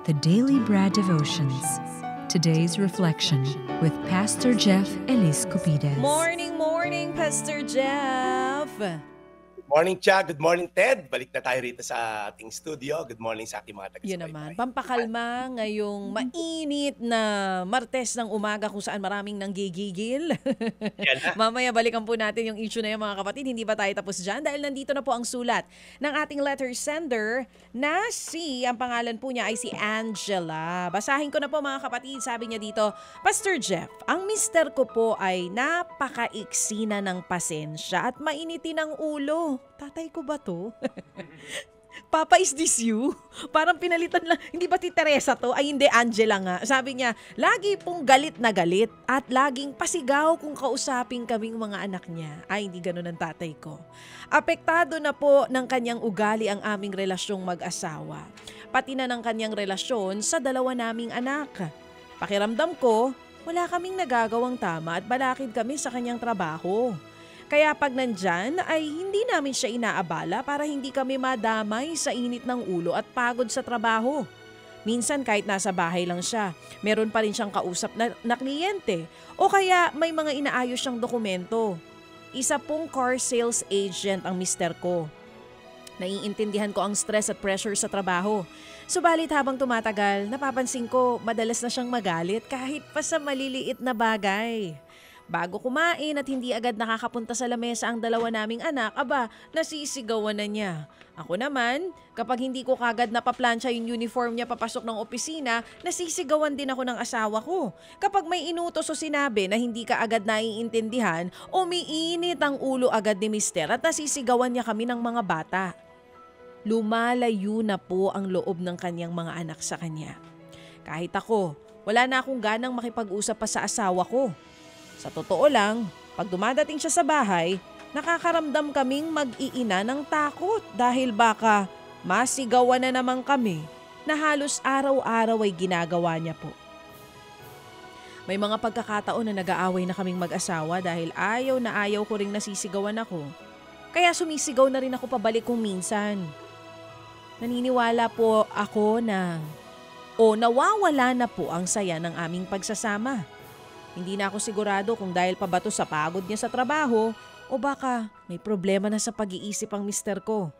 The Daily Bread Devotions. Today's reflection with Pastor Jeff Ellis Cupides. Morning, morning, Pastor Jeff. Good morning, Cha. Good morning, Ted. Balik na tayo rito sa ating studio. Good morning sa ating mga taga-subaybay. Yun naman, pampakalma ngayong mainit na Martes ng umaga kung saan maraming nanggigigil. Mamaya balikan po natin yung issue na yan, mga kapatid. Hindi ba tayo tapos dyan? Dahil nandito na po ang sulat ng ating letter sender na ang pangalan po niya ay si Angela. Basahin ko na po, mga kapatid. Sabi niya dito, Pastor Jeff, ang mister ko po ay napakaiksi na ng pasensya at mainitin ang ulo. Tatay ko ba to? Papa, is this you? Parang pinalitan lang. Hindi ba si Teresa to? Ay hindi, Angela nga. Sabi niya, lagi pong galit na galit at laging pasigaw kung kausapin kaming mga anak niya. Ay, hindi ganun ang tatay ko. Apektado na po ng kanyang ugali ang aming relasyong mag-asawa. Pati na ng kanyang relasyon sa dalawa naming anak. Pakiramdam ko, wala kaming nagagawang tama at balakid kami sa kanyang trabaho. Kaya pag nandyan ay hindi namin siya inaabala para hindi kami madamay sa init ng ulo at pagod sa trabaho. Minsan kahit nasa bahay lang siya, meron pa rin siyang kausap na kliyente o kaya may mga inaayos siyang dokumento. Isa pong car sales agent ang mister ko. Naiintindihan ko ang stress at pressure sa trabaho. Subalit habang tumatagal, napapansin ko madalas na siyang magalit kahit pa sa maliliit na bagay. Bago kumain at hindi agad nakakapunta sa lamesa ang dalawa naming anak, nasisigawan na niya. Ako naman, kapag hindi ko kagad napaplansya yung uniform niya papasok ng opisina, nasisigawan din ako ng asawa ko. Kapag may inutos o sinabi na hindi ka agad naiintindihan, umiinit ang ulo agad ni mister at nasisigawan niya kami ng mga bata. Lumalayo na po ang loob ng kanyang mga anak sa kanya. Kahit ako, wala na akong ganang makipag-usap pa sa asawa ko. Sa totoo lang, pag dumadating siya sa bahay, nakakaramdam kaming mag-iina ng takot dahil baka masigawan na naman kami na halos araw-araw ay ginagawa niya po. May mga pagkakataon na nag-aaway na kaming mag-asawa dahil ayaw na ayaw ko ring nasisigawan ako. Kaya sumisigaw na rin ako pabalik kung minsan. Naniniwala po ako na nawawala na po ang saya ng aming pagsasama. Hindi na ako sigurado kung dahil pa ba to sa pagod niya sa trabaho o baka may problema na sa pag-iisip ang mister ko.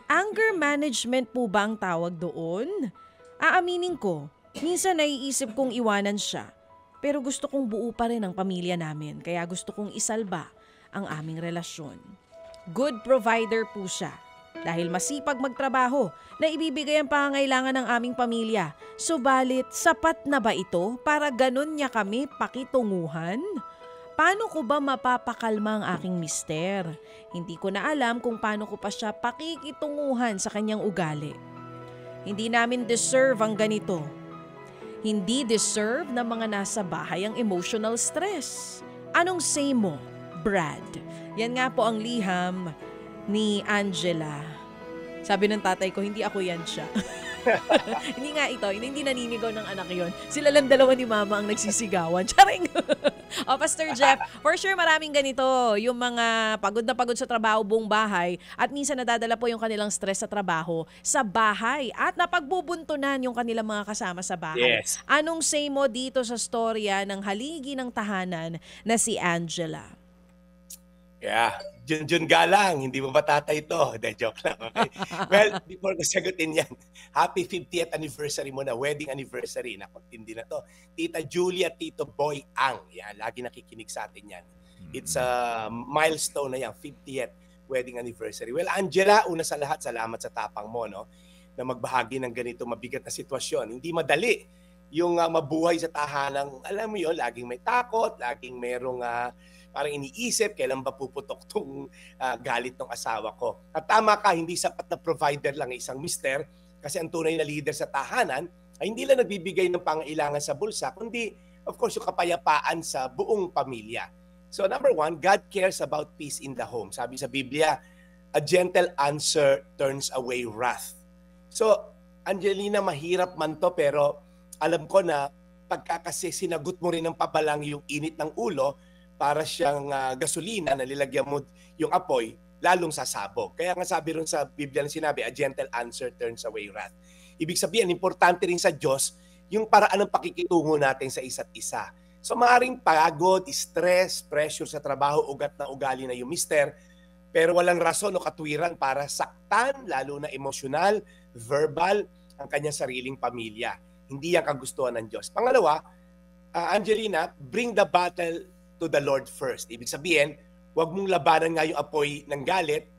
Anger management po ba ang tawag doon? Aaminin ko, minsan naiisip kong iwanan siya. Pero gusto kong buo pa rin ang pamilya namin kaya gusto kong isalba ang aming relasyon. Good provider po siya. Dahil masipag magtrabaho na ibibigay ang pangangailangan ng aming pamilya. Subalit, sapat na ba ito para ganun niya kami pakitunguhan? Paano ko ba mapapakalma ang aking mister? Hindi ko na alam kung paano ko pa siya pakikitunguhan sa kanyang ugali. Hindi namin deserve ang ganito. Hindi deserve ng mga nasa bahay ang emotional stress. Anong say mo, Brad? Yan nga po ang liham ni Angela. Sabi ng tatay ko, hindi ako yan siya. Hindi nga ito, hindi naninigaw ng anak yon. Sila lang dalawa ni mama ang nagsisigawan. Charing! Pastor Jeff, for sure maraming ganito. Yung mga pagod na pagod sa trabaho, buong bahay, at minsan nadadala po yung kanilang stress sa trabaho sa bahay at napagbubuntunan yung kanilang mga kasama sa bahay. Yes. Anong say mo dito sa storya ng haligi ng tahanan na si Angela? Yeah, Jun galang, hindi mo ba tatay ito? De, joke lang, okay? Well, before ko sagutin yan, happy 50th anniversary mo na, wedding anniversary. Nakotindi na to. Tita Julia, Tito Boy Ang. Yan, lagi nakikinig sa atin yan. It's a milestone na yan, 50th wedding anniversary. Well, Angela, una sa lahat, salamat sa tapang mo, no? Na magbahagi ng ganito mabigat na sitwasyon. Hindi madali yung mabuhay sa tahanang, alam mo yun, laging may takot, laging merong parang iniisip, kailan ba puputok tong galit ng asawa ko. At tama ka, hindi sapat na provider lang isang mister kasi ang tunay na leader sa tahanan ay hindi lang nagbibigay ng pangailangan sa bulsa, kundi of course yung kapayapaan sa buong pamilya. So number one, God cares about peace in the home. Sabi sa Biblia, a gentle answer turns away wrath. So Angelina, mahirap man to pero alam ko na pagka kasi sinagot mo rin ng pabalang yung init ng ulo, para siyang gasolina na nilagyan mo yung apoy, lalong sasabog. Kaya nga sabi rin sa Biblia na sinabi, a gentle answer turns away wrath. Ibig sabihin, importante rin sa Diyos yung paraan ng pakikitungo natin sa isa't isa. So maaaring pagod, stress, pressure sa trabaho, ugat na ugali na yung mister, pero walang rason o katwiran para saktan, lalo na emosyonal, verbal, ang kanyang sariling pamilya. Hindi yan kagustuhan ng Diyos. Pangalawa, Angelina, bring the battle to the Lord first. Ibig sabihin, huwag mong labanan nga yung apoy ng galit,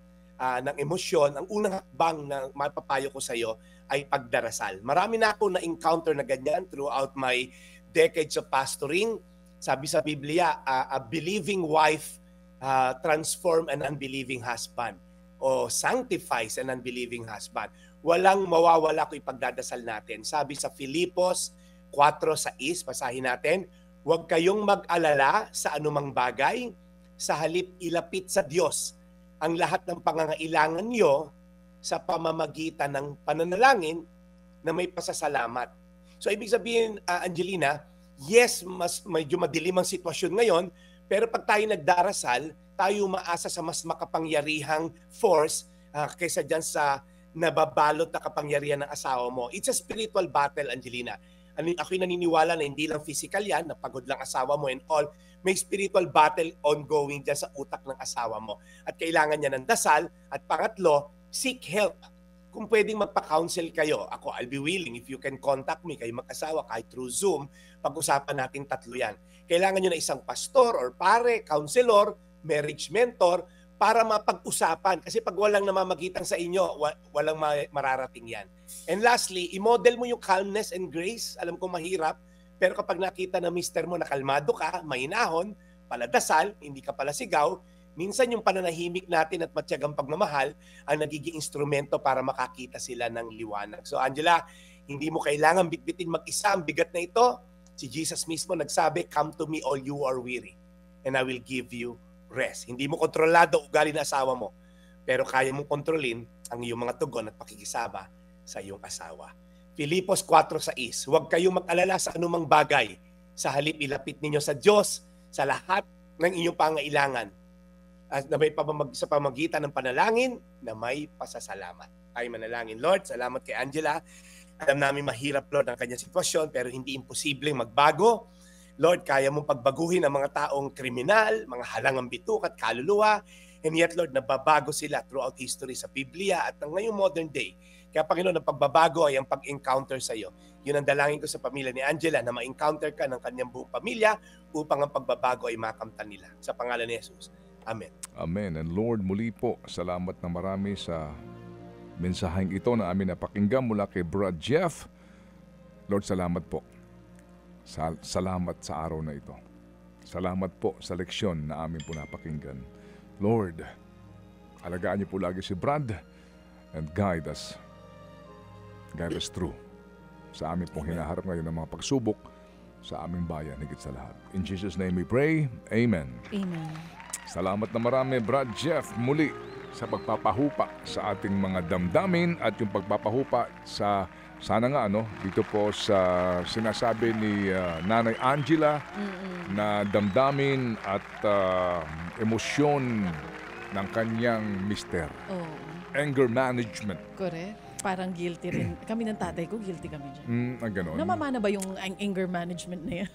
ng emosyon. Ang unang hakbang na mapapayo ko sa iyo ay pagdarasal. Marami na ako na-encounter na ganyan throughout my decades of pastoring. Sabi sa Biblia, a believing wife transform an unbelieving husband o sanctifies an unbelieving husband. Walang mawawala kung ipagdadasal natin. Sabi sa Filipos 4:6, basahin natin, huwag kayong mag-alala sa anumang bagay, sa halip ilapit sa Diyos ang lahat ng pangangailangan nyo sa pamamagitan ng pananalangin na may pasasalamat. So ibig sabihin, Angelina, yes, medyo madilim ang sitwasyon ngayon, pero pag tayo nagdarasal, tayo umaasa sa mas makapangyarihang force kaysa dyan sa nababalot na kapangyarihan ng asawa mo. It's a spiritual battle, Angelina. Ako'y naniniwala na hindi lang physical yan, napagod lang asawa mo and all. May spiritual battle ongoing dyan sa utak ng asawa mo. At kailangan niya ng dasal. At pangatlo, seek help. Kung pwedeng magpa-counsel kayo, ako, I'll be willing. If you can contact me, kayo mag-asawa, kahit through Zoom, pag-usapan natin tatlo yan. Kailangan nyo na isang pastor or pare, counselor, marriage mentor, para mapag-usapan. Kasi pag walang namamagitan sa inyo, walang mararating yan. And lastly, i-model mo yung calmness and grace. Alam ko mahirap, pero kapag nakita na mister mo na kalmado ka, mainahon, paladasal, hindi ka pala sigaw, minsan yung pananahimik natin at matyagang pagmamahal ang nagiging instrumento para makakita sila ng liwanag. So Angela, hindi mo kailangan bitbitin mag-isa ang bigat na ito. Si Jesus mismo nagsabi, "Come to me all you are weary, and I will give you rest." Hindi mo kontrolado ugali ng asawa mo, pero kaya mong kontrolin ang iyong mga tugon at pakikisama sa iyong asawa. Filipos 4:6, huwag kayong mag-alala sa anumang bagay. Sa halip ilapit ninyo sa Diyos sa lahat ng inyong pangailangan at na may sa pamagitan ng panalangin na may pasasalamat. Ay manalangin. Lord, salamat kay Angela. Alam namin mahirap, Lord, ang kanyang sitwasyon, pero hindi imposibleng magbago. Lord, kaya mong pagbaguhin ang mga taong kriminal, mga halangang bituk at kaluluwa. And yet, Lord, nababago sila throughout history sa Biblia at ngayong modern day. Kaya, Panginoon, ang pagbabago ay ang pag-encounter sa iyo. Yun ang dalangin ko sa pamilya ni Angela, na ma-encounter ka ng kanyang buong pamilya upang ang pagbabago ay makamtan nila. Sa pangalan ni Jesus. Amen. Amen. And Lord, muli po, salamat na marami sa mensaheng ito na amin napakinggan mula kay Brad Jeff. Lord, salamat po. Salamat sa araw na ito. Salamat po sa leksyon na amin po napakinggan. Lord, alagaan niyo po lagi si Brad and guide us through sa amin pong hinaharap ngayon ng mga pagsubok sa aming bayan, higit sa lahat. In Jesus' name we pray. Amen. Amen. Salamat na marami, Brad Jeff, muli sa pagpapahupa sa ating mga damdamin at yung pagpapahupa sa sana nga dito po sa sinasabi ni Nanay Angela na damdamin at emosyon ng kanyang mister. Oh. Anger management. Correct. Parang guilty rin. Kami ng tatay ko, guilty kami dyan. Ganon. Namamana ba yung anger management na yan?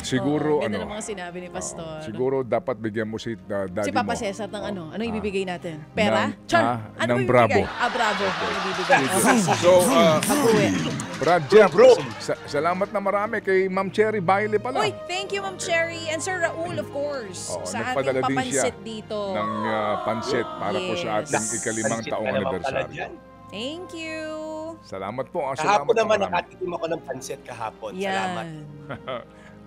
Siguro, ganda ng mga sinabi ni Pastor. siguro dapat bigyan mo si daddy Si Papa mo. Cesar ng ano? Ano ibibigay natin? Pera? Ano ng ibibigay? Bravo. Bravo. Ano ibibigay? So, Pag-uwi. Brad Jeff, salamat na marami kay Ma'am Cherry Baile pala. Uy, thank you Ma'am Cherry and Sir Raul, of course. Oo, sa nagpadala ating din siya papansit dito. ng pansit para po sa ating Yes. ikalimang taong anibersaryo. Thank you. Salamat po. Kahapon Salamat naman, na marami. nakatikim ako ng pansit kahapon. Yan. Salamat.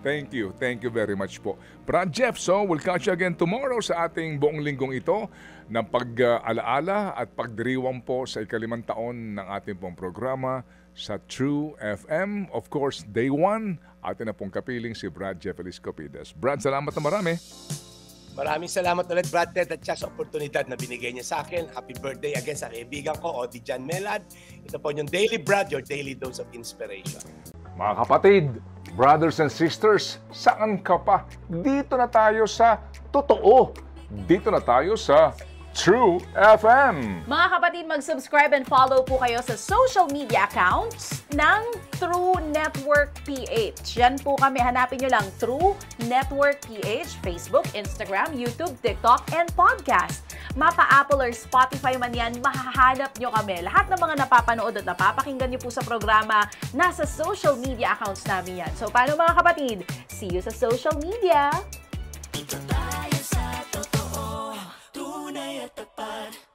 Thank you. Thank you very much po. Brad Jeff, so we'll catch you again tomorrow sa ating buong linggong ito ng pag-alaala at pagdiriwang po sa ikalimang taon ng ating pong programa sa True FM. Of course, day 1, atin na pong kapiling si Brad Jeff Eliscopides. Brad, salamat na marami. Maraming salamat ulit, Brad Ted, at sa oportunidad na binigay niya sa akin. Happy birthday again sa kaibigan ko, Odi Jan Melad. Ito po yung Daily Brad, your daily dose of inspiration. Mga kapatid, brothers and sisters, saan ka pa? Dito na tayo sa totoo. Dito na tayo sa True FM. Mga kapatid, mag-subscribe and follow po kayo sa social media accounts ng True Network PH. Yan po kami. Hanapin nyo lang True Network PH, Facebook, Instagram, YouTube, TikTok, and podcast. Mapa Apple or Spotify man yan, mahahanap nyo kami. Lahat ng mga napapanood at napapakinggan nyo po sa programa, nasa social media accounts namin yan. So, paano mga kapatid? See you sa social media! Ito tayo sa totoo, tunay at tapat.